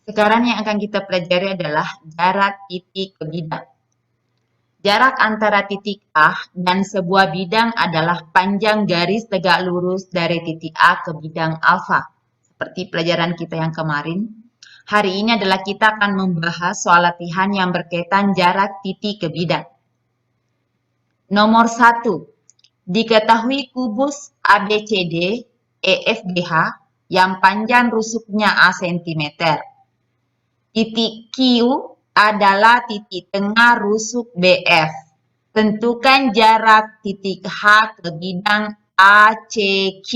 Sekarang yang akan kita pelajari adalah jarak titik ke bidang. Jarak antara titik A dan sebuah bidang adalah panjang garis tegak lurus dari titik A ke bidang alfa. Seperti pelajaran kita yang kemarin. Hari ini adalah kita akan membahas soal latihan yang berkaitan jarak titik ke bidang. Nomor 1. Diketahui kubus ABCD EFGH yang panjang rusuknya A cm. Titik Q adalah titik tengah rusuk BF. Tentukan jarak titik H ke bidang ACQ.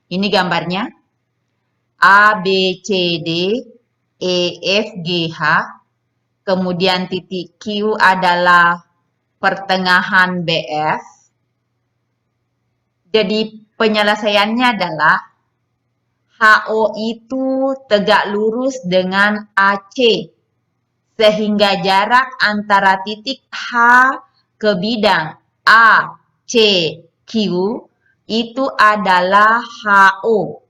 Ini gambarnya. ABCD EFGH. Kemudian titik Q adalah pertengahan BF. Jadi penyelesaiannya adalah HO itu tegak lurus dengan AC. Sehingga jarak antara titik H ke bidang ACQ itu adalah HO.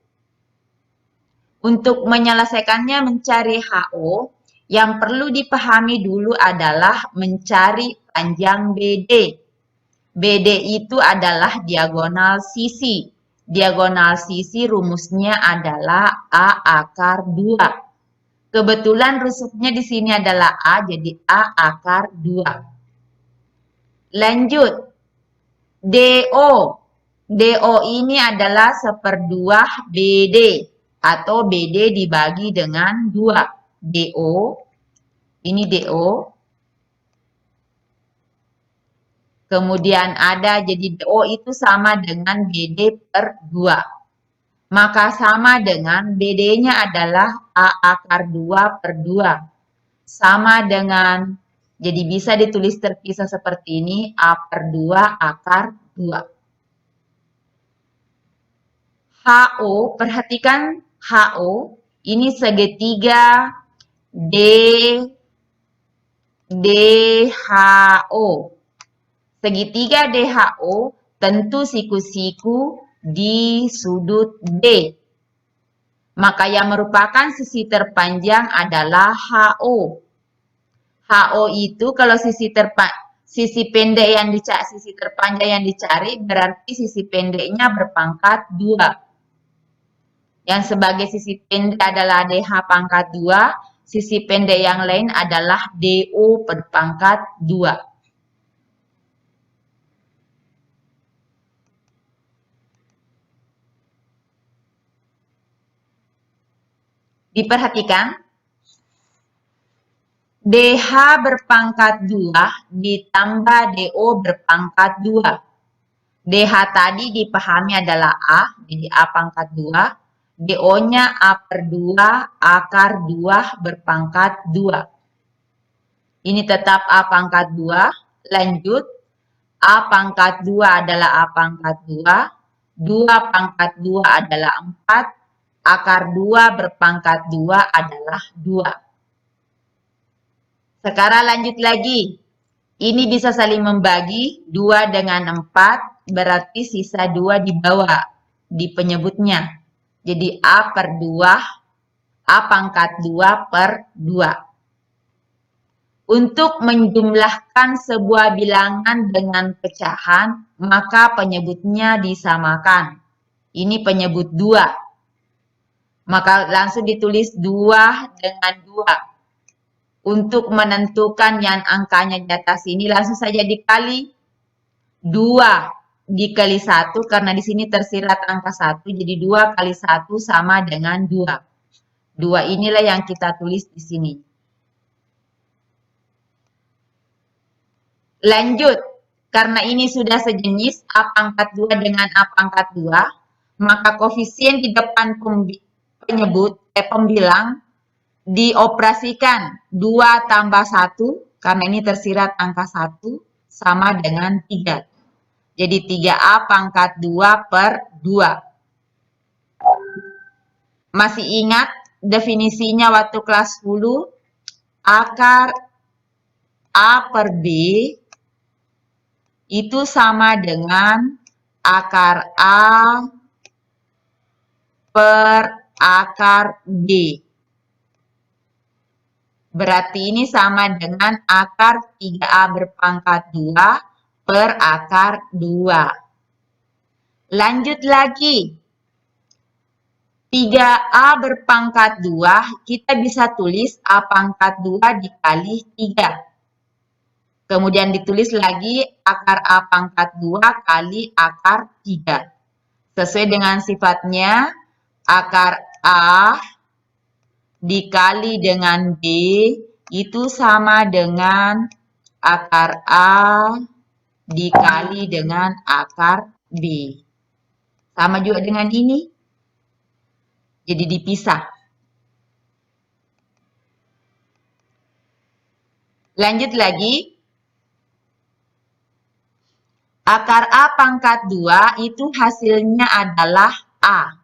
Untuk menyelesaikannya mencari HO, yang perlu dipahami dulu adalah mencari panjang BD. BD itu adalah diagonal sisi. Diagonal sisi rumusnya adalah A akar 2. Kebetulan rusuknya di sini adalah A, jadi A akar 2. Lanjut. DO. DO ini adalah 1/2 BD. Atau BD dibagi dengan 2. DO. Ini DO. Kemudian ada, jadi DO itu sama dengan BD per 2. Maka sama dengan BD-nya adalah A akar 2 per 2. Sama dengan, jadi bisa ditulis terpisah seperti ini, A per 2 akar 2. HO, perhatikan HO, ini segitiga DHO. Segitiga DHO tentu siku-siku di sudut D. Maka yang merupakan sisi terpanjang adalah HO. HO itu kalau sisi pendek yang dicari, sisi terpanjang yang dicari berarti sisi pendeknya berpangkat 2. Yang sebagai sisi pendek adalah DH pangkat 2, sisi pendek yang lain adalah DO berpangkat 2. Diperhatikan, DH berpangkat 2 ditambah DO berpangkat 2. DH tadi dipahami adalah A, jadi A pangkat 2. DO-nya A per 2 akar 2 berpangkat 2. Ini tetap A pangkat 2. Lanjut, A pangkat 2 adalah A pangkat 2. 2 pangkat 2 adalah 4. Akar 2 berpangkat 2 adalah 2. Sekarang lanjut lagi. Ini bisa saling membagi. 2 dengan 4 berarti sisa 2 di bawah. Di penyebutnya. Jadi A per 2. A pangkat 2 per 2. Untuk menjumlahkan sebuah bilangan dengan pecahan, maka penyebutnya disamakan. Ini penyebut 2. Maka langsung ditulis 2 dengan 2. Untuk menentukan yang angkanya di atas ini langsung saja dikali 2 dikali 1 karena di sini tersirat angka 1. Jadi 2 kali 1 sama dengan 2. 2 inilah yang kita tulis di sini. Lanjut, karena ini sudah sejenis A pangkat 2 dengan A pangkat 2, maka koefisien di depan pembilang dioperasikan 2 tambah 1, karena ini tersirat angka 1, sama dengan 3. Jadi 3A pangkat 2 per 2. Masih ingat definisinya waktu kelas 10? Akar A per B itu sama dengan akar A per akar B. Berarti ini sama dengan akar 3A berpangkat 2 per akar 2. Lanjut lagi. 3A berpangkat 2, kita bisa tulis A pangkat 2 dikali 3. Kemudian ditulis lagi akar A pangkat 2 kali akar 3. Sesuai dengan sifatnya, akar A dikali dengan B itu sama dengan akar A dikali dengan akar B. Sama juga dengan ini. Jadi dipisah. Lanjut lagi. Akar A pangkat 2 itu hasilnya adalah A.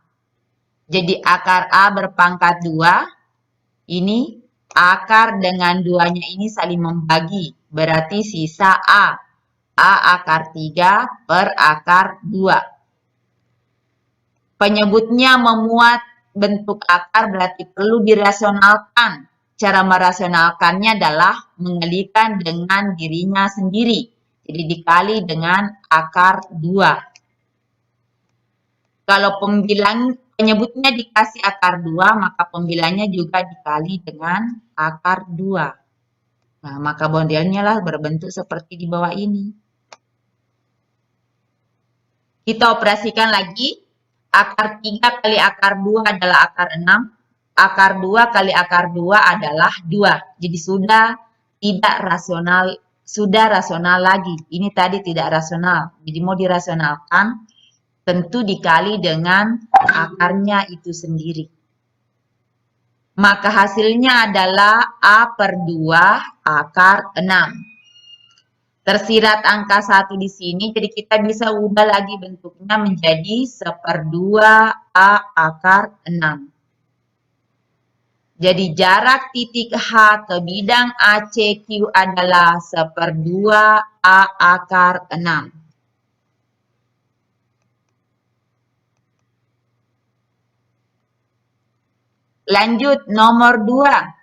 Jadi akar A berpangkat 2, ini akar dengan 2-nya ini saling membagi. Berarti sisa A. A akar 3 per akar 2. Penyebutnya memuat bentuk akar berarti perlu dirasionalkan. Cara merasionalkannya adalah menggalikan dengan dirinya sendiri. Jadi dikali dengan akar 2. Kalau penyebutnya dikasih akar 2, maka pembilangnya juga dikali dengan akar 2. Nah, maka modelnya lah berbentuk seperti di bawah ini. Kita operasikan lagi. Akar 3 kali akar 2 adalah akar 6. Akar 2 kali akar 2 adalah 2. Jadi sudah tidak rasional, sudah rasional lagi. Ini tadi tidak rasional. Jadi mau dirasionalkan, tentu dikali dengan akarnya itu sendiri. Maka hasilnya adalah A per 2 akar 6. Tersirat angka 1 di sini, jadi kita bisa ubah lagi bentuknya menjadi 1/2 A akar 6. Jadi jarak titik H ke bidang ACQ adalah 1/2 A akar 6. Lanjut nomor 2.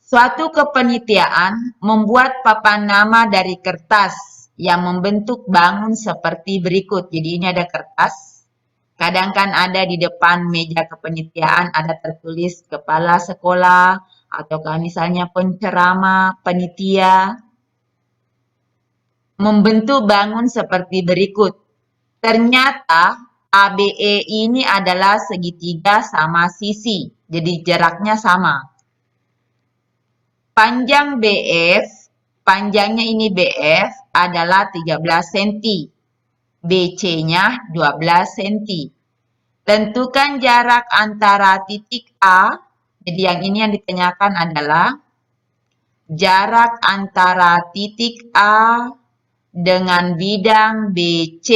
Suatu kepanitiaan membuat papan nama dari kertas yang membentuk bangun seperti berikut. Jadi ini ada kertas. Kadang kan ada di depan meja kepanitiaan ada tertulis kepala sekolah ataukah misalnya penceramah, panitia. Membentuk bangun seperti berikut. Ternyata ABE ini adalah segitiga sama sisi. Jadi jaraknya sama. Panjang BF, panjangnya ini BF adalah 13 cm. BC-nya 12 cm. Tentukan jarak antara titik A, jadi yang ini yang ditanyakan adalah jarak antara titik A dengan bidang BC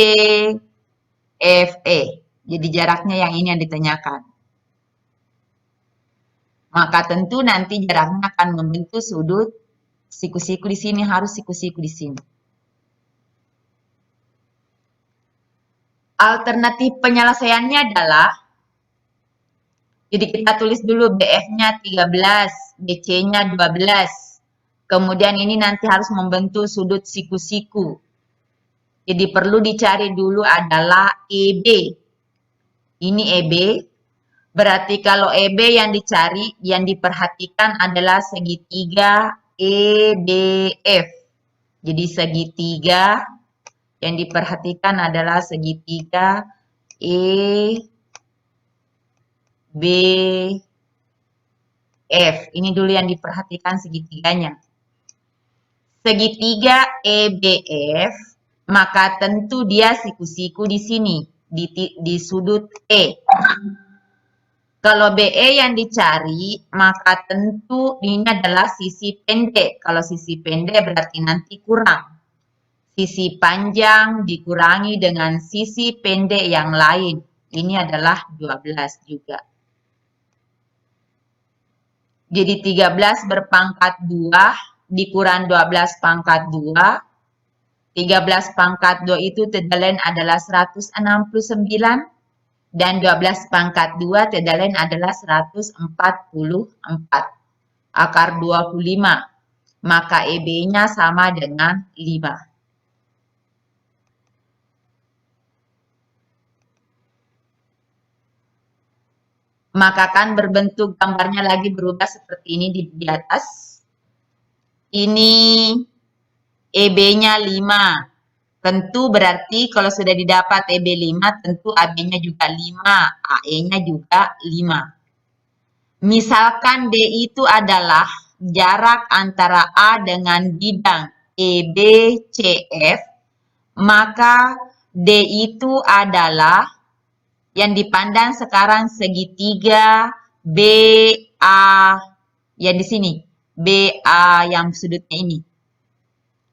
FE. Jadi jaraknya yang ini yang ditanyakan. Maka tentu nanti jaraknya akan membentuk sudut siku-siku di sini, harus siku-siku di sini. Alternatif penyelesaiannya adalah, jadi kita tulis dulu BF-nya 13, BC-nya 12. Kemudian ini nanti harus membentuk sudut siku-siku. Jadi perlu dicari dulu adalah EB. Ini EB. Berarti kalau EB yang dicari, yang diperhatikan adalah segitiga EBF. Jadi segitiga yang diperhatikan adalah segitiga EBF. Ini dulu yang diperhatikan segitiganya. Segitiga EBF, maka tentu dia siku-siku di sini, di sudut E. Kalau BE yang dicari, maka tentu ini adalah sisi pendek. Kalau sisi pendek berarti nanti kurang. Sisi panjang dikurangi dengan sisi pendek yang lain. Ini adalah 12 juga. Jadi 13 berpangkat 2 dikurang 12 pangkat 2. 13 pangkat 2 itu tidak lain adalah 169. Dan 12 pangkat 2 tidak lain adalah 144. akar 25. Maka EB-nya sama dengan 5. Maka kan berbentuk gambarnya lagi berubah seperti ini di atas. Ini EB-nya 5. Tentu berarti kalau sudah didapat EB 5, tentu AB-nya juga 5, AE-nya juga 5. Misalkan D itu adalah jarak antara A dengan bidang EBCF, maka D itu adalah yang dipandang sekarang segitiga BA yang di sini, BA yang sudutnya ini.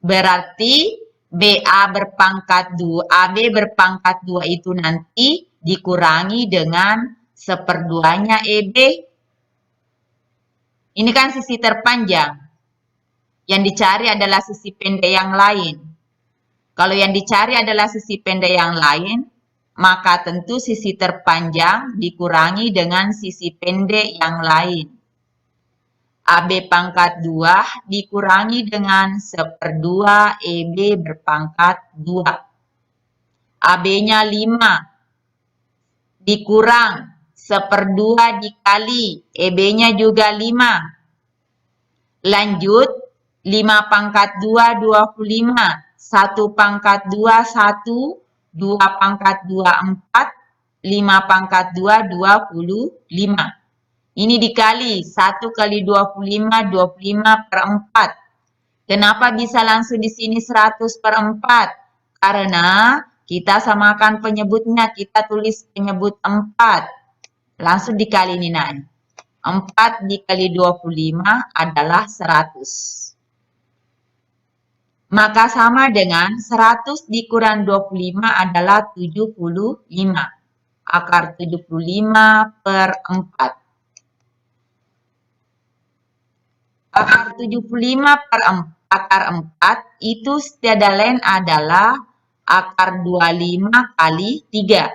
Berarti BA berpangkat 2, AB berpangkat 2 itu nanti dikurangi dengan 1/2-nya EB. Ini kan sisi terpanjang. Yang dicari adalah sisi pendek yang lain. Kalau yang dicari adalah sisi pendek yang lain, maka tentu sisi terpanjang dikurangi dengan sisi pendek yang lain. AB pangkat 2 dikurangi dengan 1/2 EB berpangkat 2. AB-nya 5 dikurang 1/2 dikali EB-nya juga 5. Lanjut, 5 pangkat 2, 25. 1 pangkat 2, 1. 2 pangkat 2, 4. 5 pangkat 2, 25. Ini dikali 1 kali 25, 25/4. Kenapa bisa langsung di sini 100/4? Karena kita samakan penyebutnya, kita tulis penyebut 4. Langsung dikali ini naik. 4 dikali 25 adalah 100. Maka sama dengan 100 dikurang 25 adalah 75. Akar 75/4. Akar 75/4 itu tiada lain adalah akar 25 kali 3.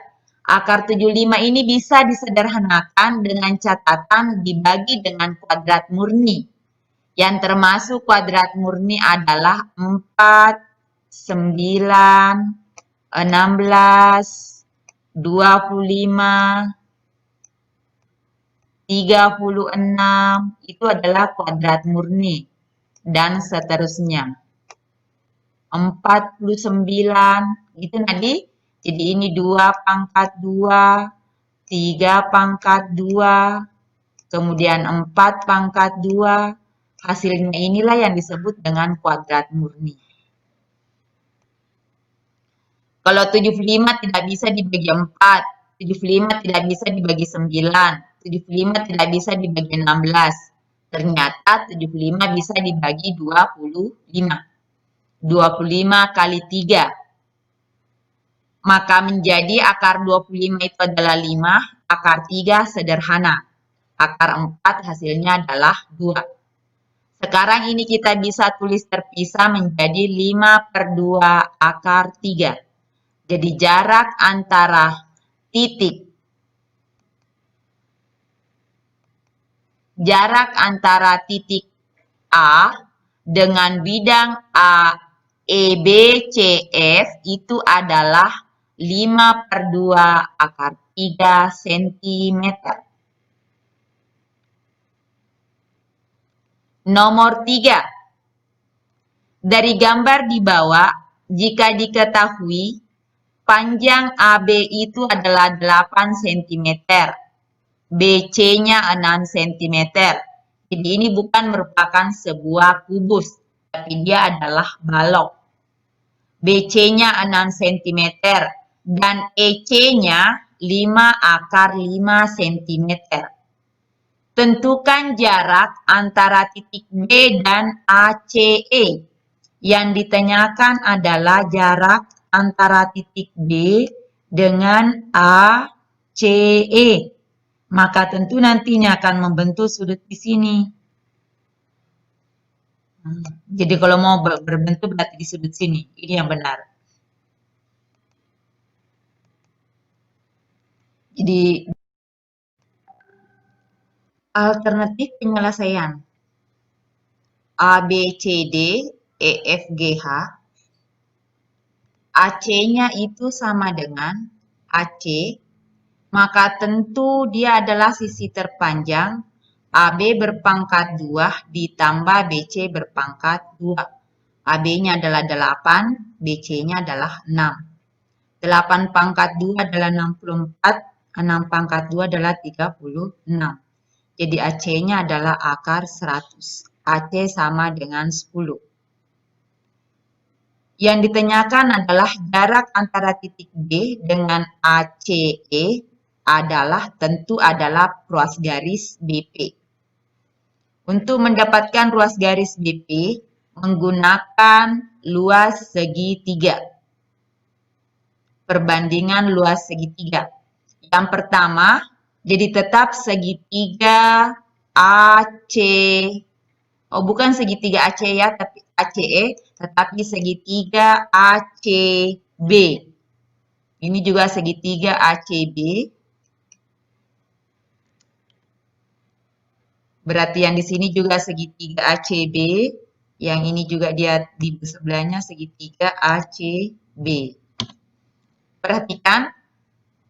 Akar 75 ini bisa disederhanakan dengan catatan dibagi dengan kuadrat murni. Yang termasuk kuadrat murni adalah 4, 9, 16, 25, 36, itu adalah kuadrat murni. Dan seterusnya. 49, gitu tadi. Jadi ini 2 pangkat 2, 3 pangkat 2, kemudian 4 pangkat 2. Hasilnya inilah yang disebut dengan kuadrat murni. Kalau 75 tidak bisa dibagi 4, 75 tidak bisa dibagi 9, 75 tidak bisa dibagi 16. Ternyata 75 bisa dibagi 25. 25 kali 3. Maka menjadi akar 25 itu adalah 5, akar 3 sederhana. Akar 4 hasilnya adalah 2. Sekarang ini kita bisa tulis terpisah menjadi 5/2 akar 3. Jadi jarak antara titik A dengan bidang EBCF itu adalah 5/2 akar 3 cm. Nomor 3. Dari gambar di bawah, jika diketahui panjang AB itu adalah 8 cm, BC-nya 6 cm. Jadi ini bukan merupakan sebuah kubus, tapi dia adalah balok. BC-nya 6 cm dan EC-nya 5 akar 5 cm. Tentukan jarak antara titik B dan ACE. Yang ditanyakan adalah jarak antara titik B dengan ACE. Maka tentu nantinya akan membentuk sudut di sini. Jadi kalau mau berbentuk berarti di sudut sini. Ini yang benar. Jadi alternatif penyelesaian. ABCD, EFGH, AC-nya itu sama dengan AC, maka tentu dia adalah sisi terpanjang. AB berpangkat 2 ditambah BC berpangkat 2. AB-nya adalah 8, BC-nya adalah 6. 8 pangkat 2 adalah 64, 6 pangkat 2 adalah 36. Jadi AC-nya adalah akar 100. AC sama dengan 10. Yang ditanyakan adalah jarak antara titik B dengan ACE tentu adalah ruas garis BP. Untuk mendapatkan ruas garis BP, menggunakan luas segitiga. Perbandingan luas segitiga. Yang pertama, jadi tetap segitiga AC. Oh, bukan segitiga AC ya, tapi ACE, tetapi segitiga ACB. Ini juga segitiga ACB. Berarti yang di sini juga segitiga ACB. Yang ini juga dia di sebelahnya segitiga ACB. Perhatikan,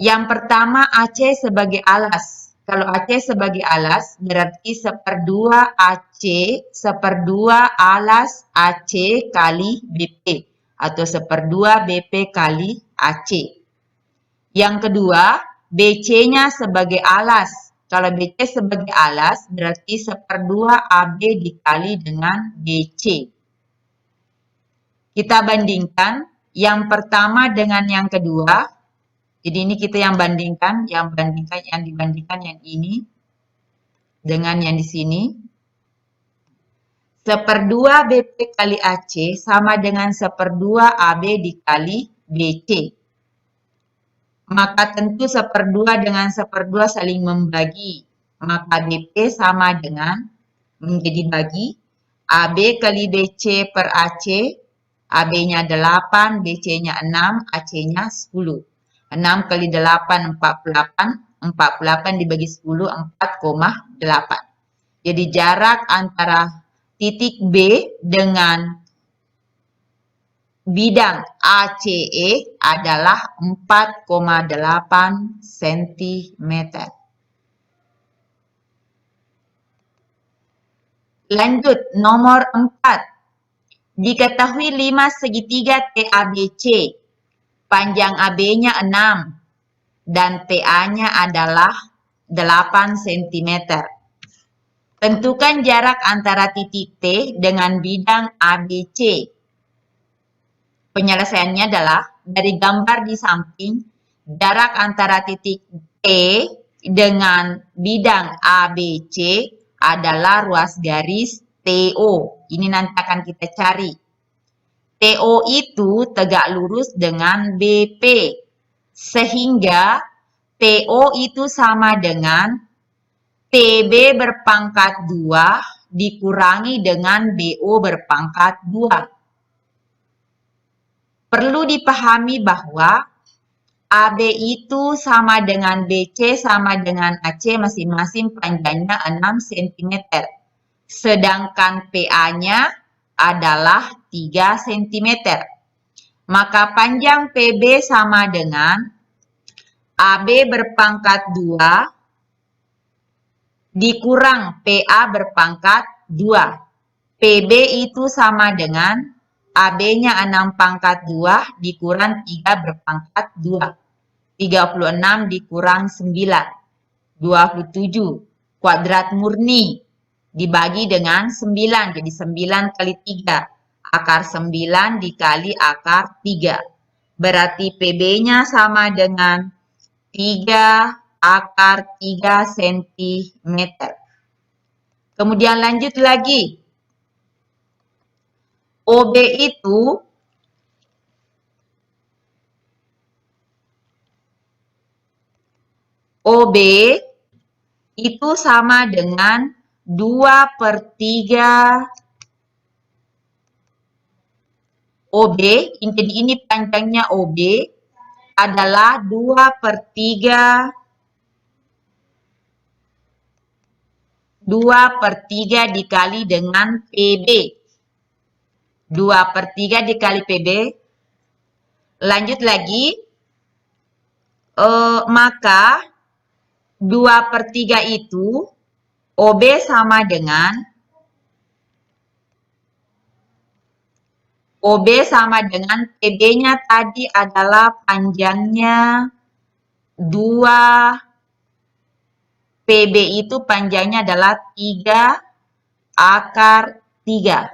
yang pertama AC sebagai alas. Kalau AC sebagai alas, berarti 1/2 AC, 1/2 alas AC kali BP. Atau 1/2 BP kali AC. Yang kedua, BC-nya sebagai alas. Kalau BC sebagai alas, berarti 1/2 AB dikali dengan BC. Kita bandingkan yang pertama dengan yang kedua. Jadi ini kita yang dibandingkan yang ini dengan yang di sini. 1/2 BP kali AC sama dengan 1/2 AB dikali BC. Maka tentu 1/2 dengan 1/2 saling membagi. Maka BP sama dengan menjadi bagi AB kali BC per AC. AB-nya 8, BC-nya 6, AC-nya 10. 6 kali 8, 48. 48 dibagi 10, 4,8. Jadi jarak antara titik B dengan bidang ACE adalah 4,8 cm. Lanjut, nomor 4. Diketahui 5 segitiga TABC. Panjang AB-nya 6 dan TA-nya adalah 8 cm. Tentukan jarak antara titik T dengan bidang ABC. Penyelesaiannya adalah dari gambar di samping, jarak antara titik T dengan bidang ABC adalah ruas garis TO. Ini nanti akan kita cari. TO itu tegak lurus dengan BP. Sehingga TO itu sama dengan TB berpangkat 2 dikurangi dengan BO berpangkat 2. Perlu dipahami bahwa AB itu sama dengan BC sama dengan AC masing-masing panjangnya 6 cm. Sedangkan PA-nya adalah 3 cm. Maka panjang PB sama dengan AB berpangkat 2 dikurang PA berpangkat 2. PB itu sama dengan AB-nya 6 pangkat 2 dikurang 3 berpangkat 2. 36 dikurang 9. 27. Kuadrat murni dibagi dengan 9. Jadi 9 kali 3. Akar 9 dikali akar 3. Berarti PB-nya sama dengan 3 akar 3 cm. Kemudian lanjut lagi. OB itu sama dengan 2/3 OB. Jadi ini panjangnya OB adalah 2/3 2/3 dikali dengan PB. 2/3 dikali PB. Lanjut lagi. Maka 2/3 itu OB sama dengan PB-nya tadi adalah panjangnya 2. PB itu panjangnya adalah 3/3.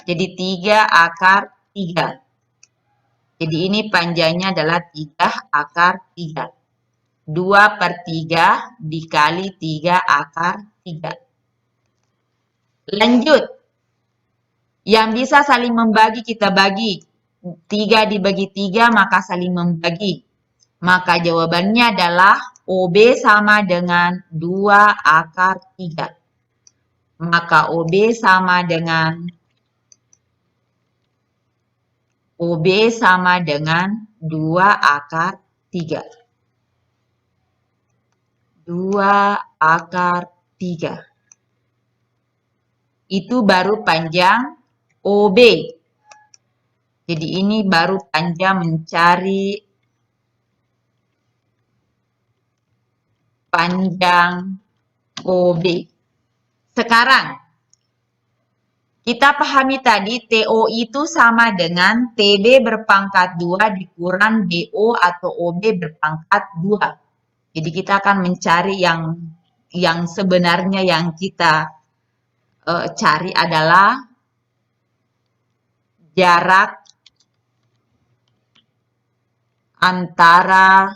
Jadi 3/3. Jadi ini panjangnya adalah 3/3. 2/3 dikali 3/3. Lanjut. Yang bisa saling membagi kita bagi. 3 dibagi 3 maka saling membagi. Maka jawabannya adalah OB sama dengan 2/3. Maka OB sama dengan 2/3. 2/3. Itu baru panjang OB. Jadi ini baru panjang mencari panjang OB. Sekarang, kita pahami tadi TO itu sama dengan TB berpangkat 2 dikurang BO atau OB berpangkat 2. Jadi kita akan mencari yang sebenarnya yang kita cari adalah jarak antara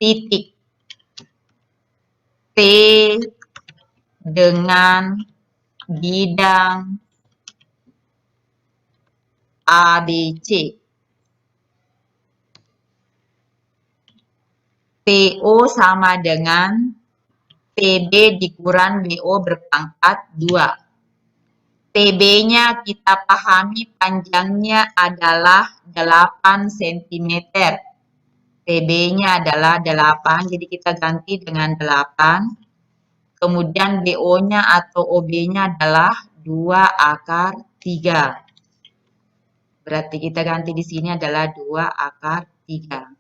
titik P dengan bidang ABC. PO sama dengan PB dikurang BO berpangkat 2. PB-nya kita pahami panjangnya adalah 8 cm. PB-nya adalah 8, jadi kita ganti dengan 8. Kemudian BO-nya atau OB-nya adalah 2/3. Berarti kita ganti di sini adalah 2/3.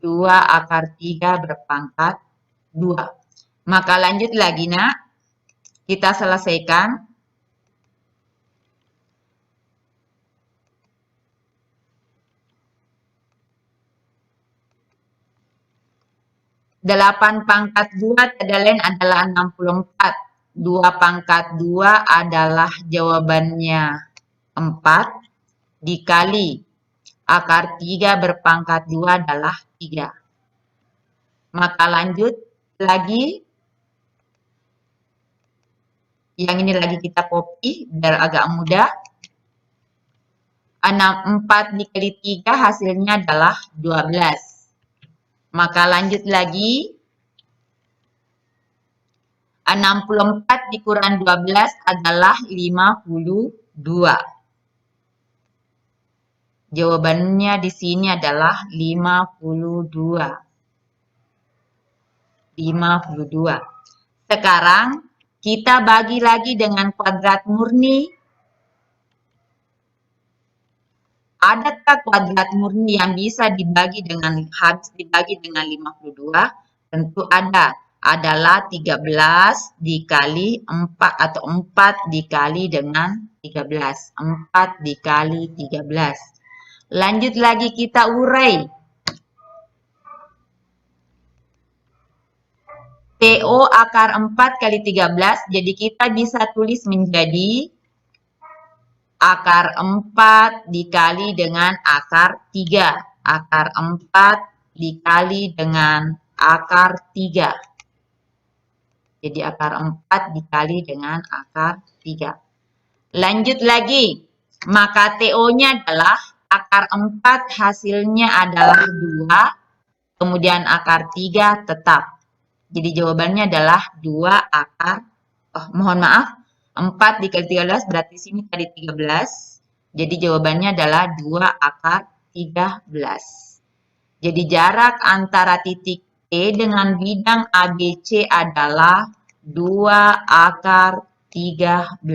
2/3 berpangkat 2. Maka lanjut lagi, Nak. Kita selesaikan. Delapan pangkat 2 tiada lain adalah 64. 2/2 adalah jawabannya 4 dikali akar 3 berpangkat 2 adalah 3. Maka lanjut lagi. Yang ini lagi kita copy biar agak mudah. 4 dikali 3 hasilnya adalah 12. Maka lanjut lagi. 64 dikurang 12 adalah 52. Jawabannya di sini adalah 52. 52. Sekarang kita bagi lagi dengan kuadrat murni. Adakah kuadrat murni yang bisa dibagi dengan 52? Tentu ada. Adalah 13 dikali 4 atau 4 dikali dengan 13. 4 dikali 13. Lanjut lagi kita urai. TO akar 4 kali 13, jadi kita bisa tulis menjadi akar 4 dikali dengan akar 3. Akar 4 dikali dengan akar 3. Jadi akar 4 dikali dengan akar 3. Lanjut lagi. Maka TO-nya adalah akar 4 hasilnya adalah 2. Kemudian akar 3 tetap. Jadi jawabannya adalah 2 akar. Mohon maaf. 4 dikali 13 berarti sini tadi 13. Jadi jawabannya adalah 2 akar 13. Jadi jarak antara titik P dengan bidang ABC adalah 2 akar 13.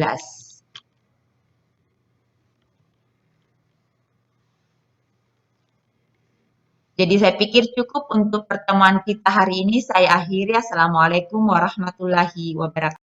Jadi saya pikir cukup untuk pertemuan kita hari ini. Saya akhiri. Assalamualaikum warahmatullahi wabarakatuh.